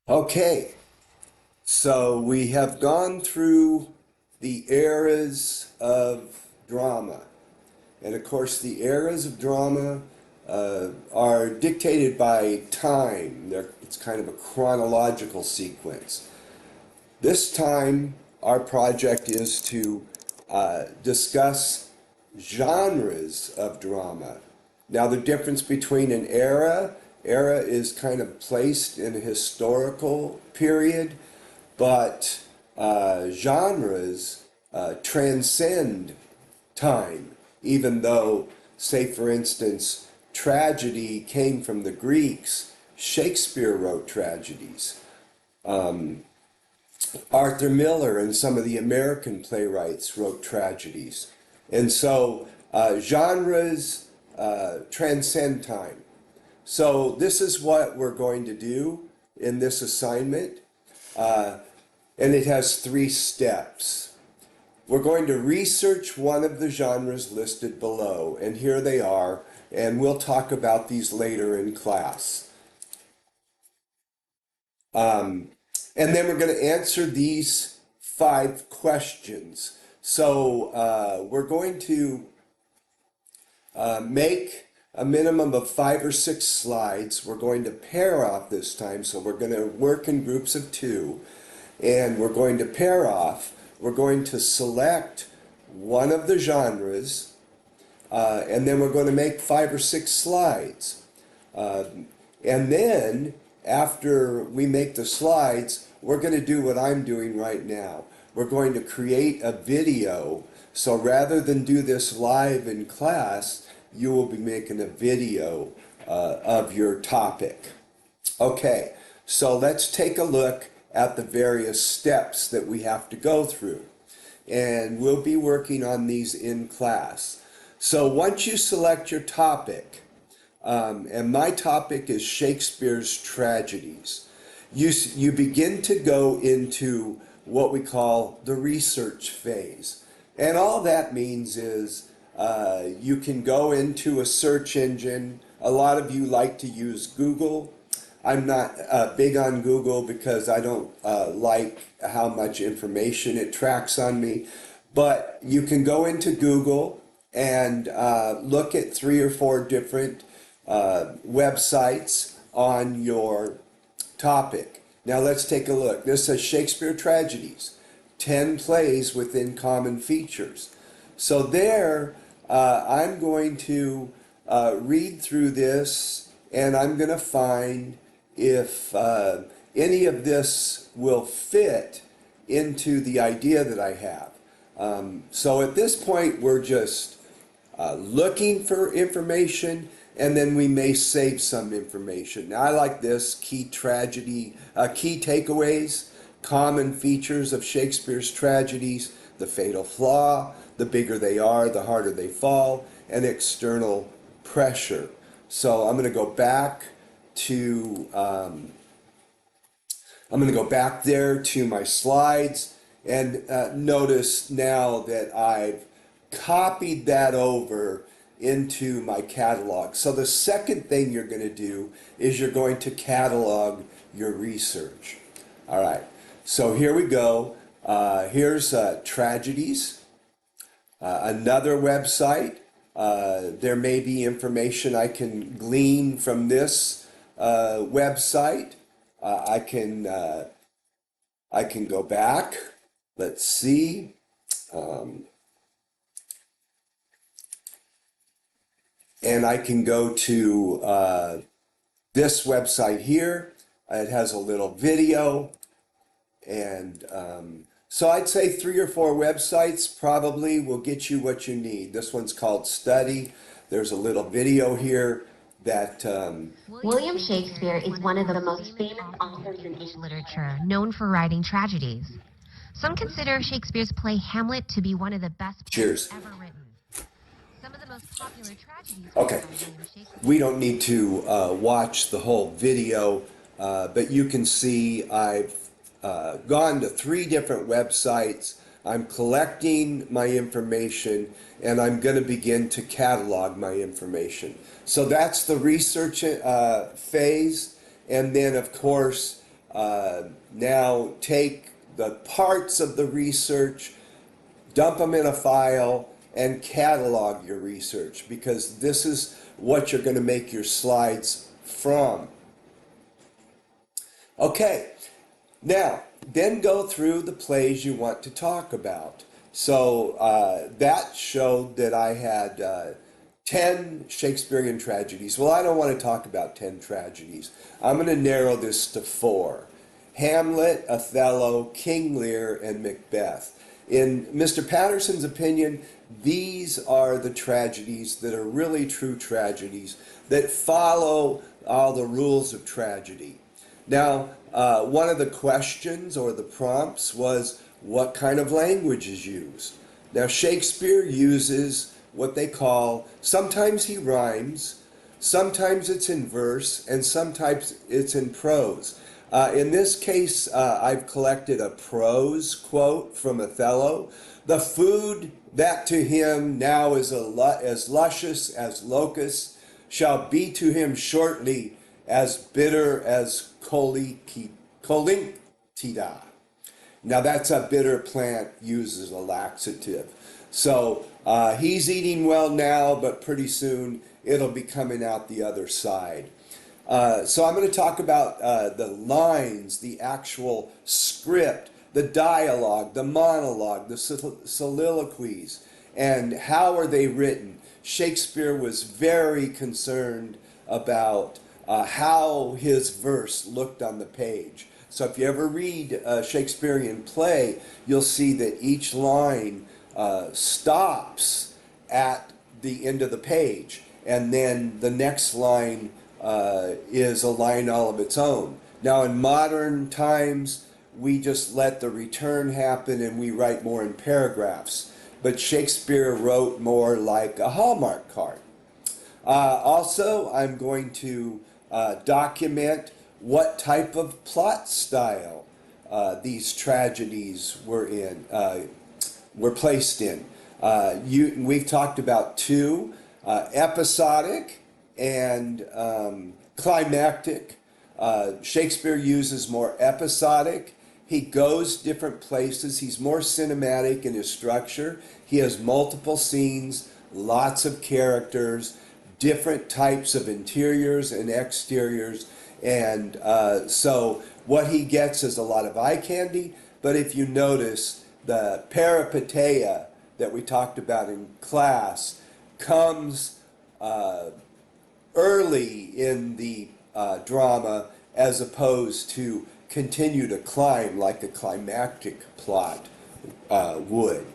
Okay, so we have gone through the eras of drama. And of course, the eras of drama are dictated by time. It's kind of a chronological sequence. This time, our project is to discuss genres of drama. Now, the difference between an era is kind of placed in a historical period, but genres transcend time, even though, say, for instance, tragedy came from the Greeks. Shakespeare wrote tragedies. Arthur Miller and some of the American playwrights wrote tragedies. And so genres transcend time. So this is what we're going to do in this assignment. And it has 3 steps. We're going to research one of the genres listed below, and here they are, and we'll talk about these later in class. And then we're going to answer these 5 questions. So we're going to make a minimum of 5 or 6 slides. We're going to pair off this time, so we're going to work in groups of 2, and we're going to pair off. We're going to select one of the genres, and then we're going to make 5 or 6 slides. And then, after we make the slides, we're going to do what I'm doing right now. We're going to create a video. So rather than do this live in class, you will be making a video of your topic. Okay, so let's take a look at the various steps that we have to go through. And we'll be working on these in class. So once you select your topic, and my topic is Shakespeare's tragedies, you begin to go into what we call the research phase. And all that means is you can go into a search engine. A lot of you like to use Google. I'm not big on Google because I don't like how much information it tracks on me. But you can go into Google and look at 3 or 4 different websites on your topic. Now let's take a look. This says Shakespeare Tragedies, 10 plays within common features. So there, I'm going to read through this, and I'm going to find if any of this will fit into the idea that I have. So at this point, we're just looking for information, and then we may save some information. Now, I like this: key takeaways, common features of Shakespeare's tragedies, the fatal flaw, the bigger they are, the harder they fall, and external pressure. So I'm going to go back to there to my slides, and notice now that I've copied that over into my catalog. So the second thing you're going to do is you're going to catalog your research. All right, so here we go. Here's Tragedies, another website. There may be information I can glean from this website. I can go back. Let's see. And I can go to this website here. It has a little video. And so I'd say 3 or 4 websites probably will get you what you need. This one's called Study. There's a little video here that... William Shakespeare is one of the most famous authors in English literature, known for writing tragedies. Some consider Shakespeare's play Hamlet to be one of the best plays ever written. Some of the most popular tragedies. Okay, we don't need to watch the whole video, but you can see I've gone to 3 different websites. I'm collecting my information, and I'm going to begin to catalog my information. So that's the research phase, and then of course Now take the parts of the research, dump them in a file, and catalog your research, because this is what you're going to make your slides from. Okay, now then go through the plays you want to talk about. So that showed that I had 10 Shakespearean tragedies. Well, I don't want to talk about 10 tragedies. I'm going to narrow this to 4. Hamlet, Othello, King Lear, and Macbeth. In Mr. Patterson's opinion, these are the tragedies that are really true tragedies that follow all the rules of tragedy. Now, one of the questions or the prompts was, what kind of language is used? Now, Shakespeare uses what they call, sometimes he rhymes, sometimes it's in verse, and sometimes it's in prose. In this case, I've collected a prose quote from Othello. The food that to him now is as luscious as locusts shall be to him shortly as bitter as coliquida. Now that's a bitter plant used as a laxative. So he's eating well now, but pretty soon it'll be coming out the other side. So I'm going to talk about the lines, the actual script, the dialogue, the monologue, the soliloquies, and how are they written. Shakespeare was very concerned about how his verse looked on the page. So if you ever read a Shakespearean play, you'll see that each line stops at the end of the page, and then the next line is a line all of its own. Now in modern times, we just let the return happen and we write more in paragraphs. But Shakespeare wrote more like a Hallmark card. Also, I'm going to document what type of plot style these tragedies were placed in. We've talked about 2, episodic and climactic. Shakespeare uses more episodic. He goes different places. He's more cinematic in his structure. He has multiple scenes, lots of characters, different types of interiors and exteriors. And so what he gets is a lot of eye candy. But if you notice, the peripeteia that we talked about in class comes early in the drama, as opposed to continue to climb like a climactic plot would.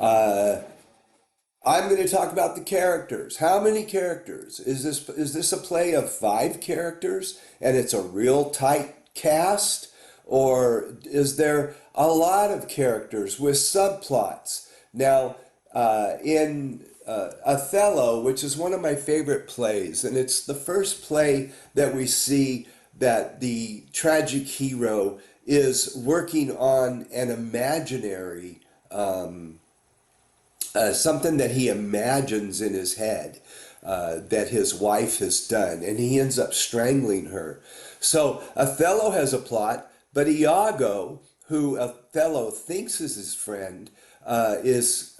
I'm going to talk about the characters. How many characters? Is this a play of 5 characters and it's a real tight cast? Or is there a lot of characters with subplots? Now, in Othello, which is one of my favorite plays, and it's the first play that we see that the tragic hero is working on an imaginary something that he imagines in his head that his wife has done, and he ends up strangling her. So Othello has a plot, but Iago, who Othello thinks is his friend, is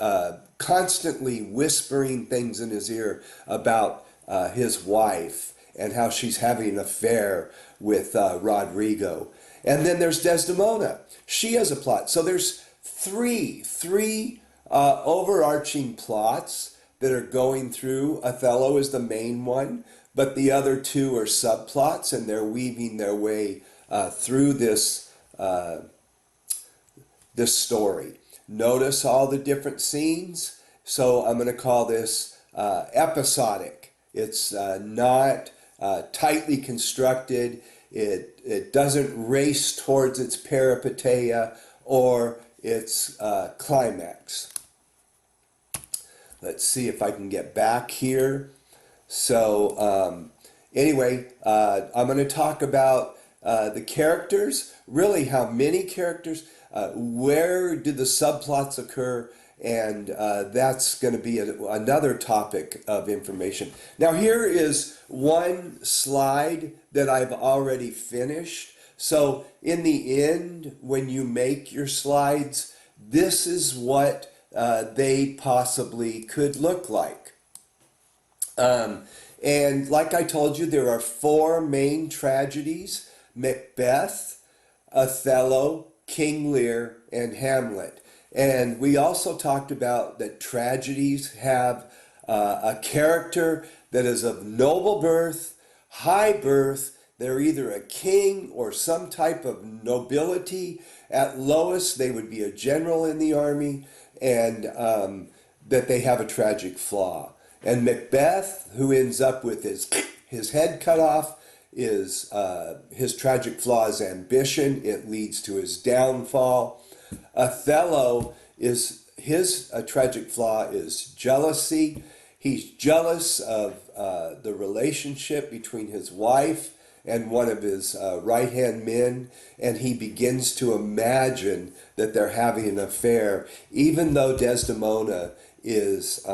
constantly whispering things in his ear about his wife and how she's having an affair with Rodrigo. And then there's Desdemona. She has a plot. So there's three overarching plots that are going through. Othello is the main one, but the other 2 are subplots, and they're weaving their way through this story. Notice all the different scenes. So I'm going to call this episodic. It's not tightly constructed. It doesn't race towards its peripeteia or its climax. Let's see if I can get back here. So anyway, I'm going to talk about the characters, really how many characters, where did the subplots occur, and that's going to be another topic of information. Now here is one slide that I've already finished So in the end, when you make your slides, this is what they possibly could look like. And like I told you, there are four main tragedies: Macbeth, Othello, King Lear, and Hamlet. And we also talked about that tragedies have a character that is of noble birth, high birth. They're either a king or some type of nobility. At lowest, they would be a general in the army, and that they have a tragic flaw. And Macbeth, who ends up with his head cut off, is his tragic flaw is ambition. It leads to his downfall. Othello is his tragic flaw is jealousy. He's jealous of the relationship between his wife and one of his right-hand men, and he begins to imagine that they're having an affair, even though Desdemona is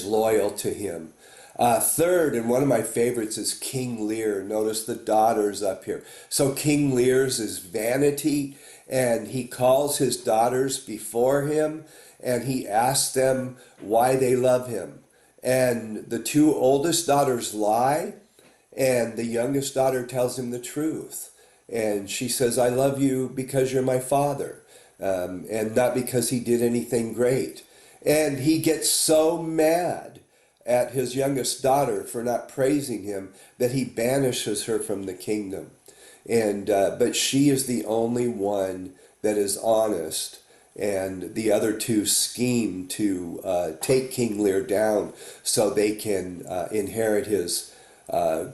loyal to him. Third, and one of my favorites, is King Lear. Notice the daughters up here. So King Lear's is vanity, and he calls his daughters before him, and he asks them why they love him. And the two oldest daughters lie, and the youngest daughter tells him the truth. And she says, I love you because you're my father, and not because he did anything great. And he gets so mad at his youngest daughter for not praising him that he banishes her from the kingdom. And but she is the only one that is honest, and the other two scheme to take King Lear down so they can inherit his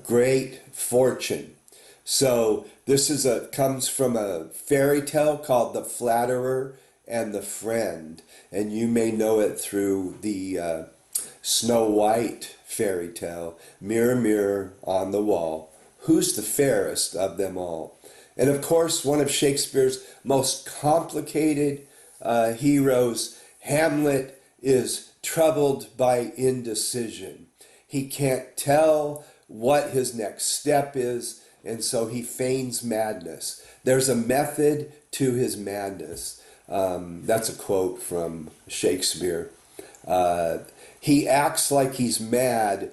great fortune. So this comes from a fairy tale called The Flatterer and the Friend, and you may know it through the Snow White fairy tale. Mirror, mirror on the wall, who's the fairest of them all? And of course, one of Shakespeare's most complicated heroes, Hamlet, is troubled by indecision. He can't tell what his next step is, and so he feigns madness. There's a method to his madness. That's a quote from Shakespeare. He acts like he's mad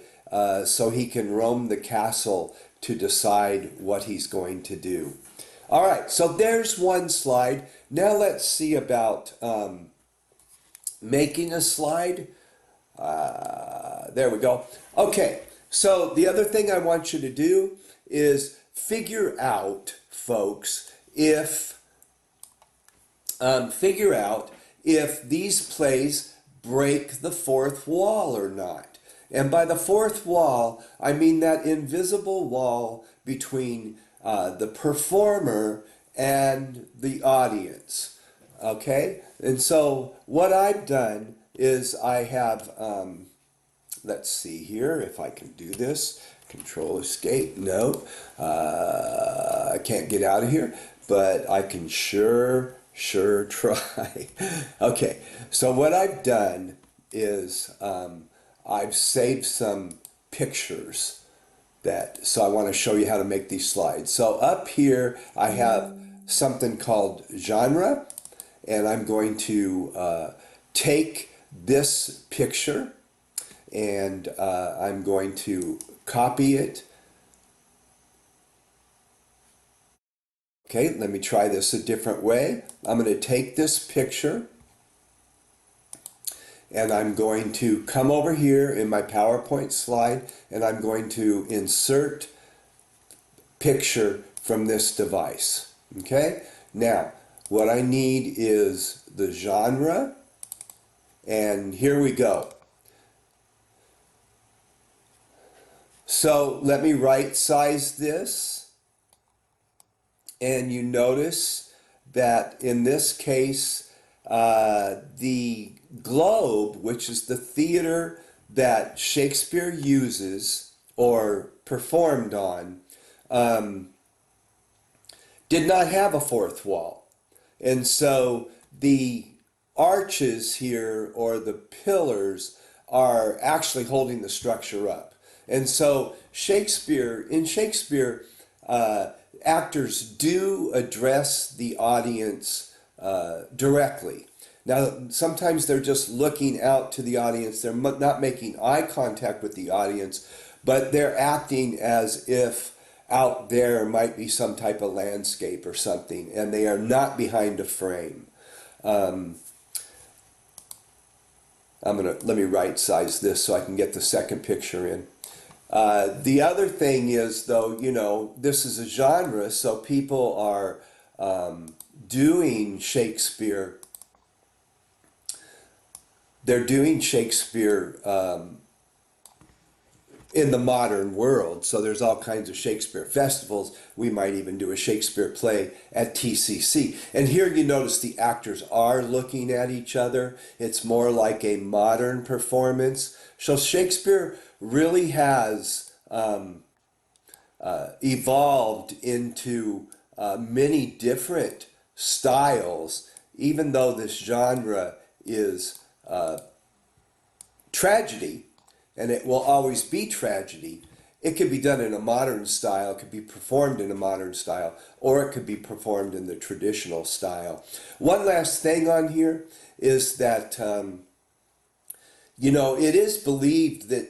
so he can roam the castle to decide what he's going to do. All right, so there's one slide. Now let's see about making a slide. There we go. Okay, so the other thing I want you to do is figure out, folks, if these plays break the fourth wall or not. And by the fourth wall, I mean that invisible wall between the performer and the audience. Okay? And so what I've done is I have, let's see here if I can do this. Control Escape. No, I can't get out of here, but I can sure try. Okay, so what I've done is I've saved some pictures so I want to show you how to make these slides. So up here I have something called genre, and I'm going to take this picture and I'm going to copy it. Okay, let me try this a different way. I'm going to take this picture and I'm going to come over here in my PowerPoint slide and I'm going to insert picture from this device. Okay, now what I need is the genre, and here we go. So let me right size this, and you notice that in this case the Globe, which is the theater that Shakespeare uses or performed on, did not have a fourth wall. And so the arches here, or the pillars, are actually holding the structure up. And so in Shakespeare, actors do address the audience directly. Now, sometimes they're just looking out to the audience. They're not making eye contact with the audience, but they're acting as if out there might be some type of landscape or something, and they are not behind a frame. Let me right size this so I can get the second picture in. The other thing is, though, this is a genre, so people are doing Shakespeare. They're doing Shakespeare in the modern world. So there's all kinds of Shakespeare festivals. We might even do a Shakespeare play at TCC. And here you notice the actors are looking at each other. It's more like a modern performance. So Shakespeare really has evolved into many different styles, even though this genre is tragedy, and it will always be tragedy. It could be done in a modern style, it could be performed in a modern style, or it could be performed in the traditional style. One last thing on here is that, it is believed that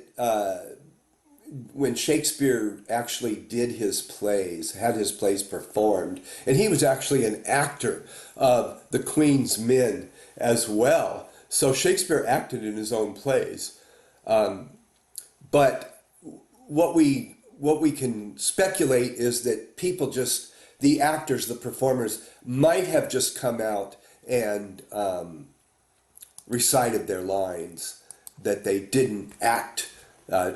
when Shakespeare actually did his plays, had his plays performed, and he was actually an actor of the Queen's Men as well. So Shakespeare acted in his own plays. But what we can speculate is that the actors, the performers, might have just come out and recited their lines, that they didn't act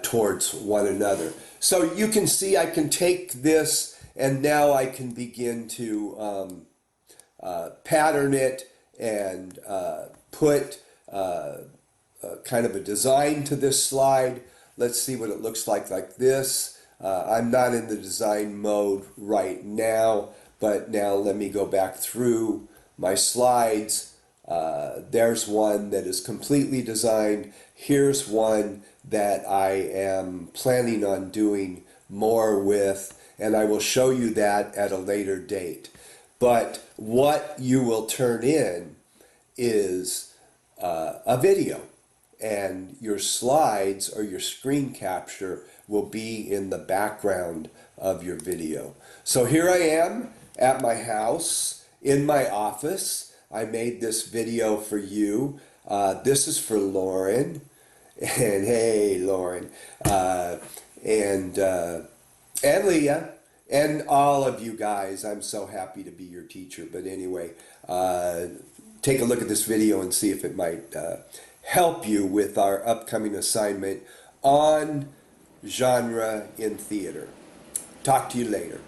towards one another. So you can see I can take this and now I can begin to pattern it and put kind of a design to this slide. Let's see what it looks like this. I'm not in the design mode right now, but now let me go back through my slides. There's one that is completely designed. Here's one that I am planning on doing more with, and I will show you that at a later date. But what you will turn in is a video, and your slides or your screen capture will be in the background of your video. So here I am at my house, in my office. I made this video for you. This is for Lauren, and hey Lauren, and Leah, and all of you guys. I'm so happy to be your teacher. But anyway, take a look at this video and see if it might help you with our upcoming assignment on genre in theater. Talk to you later.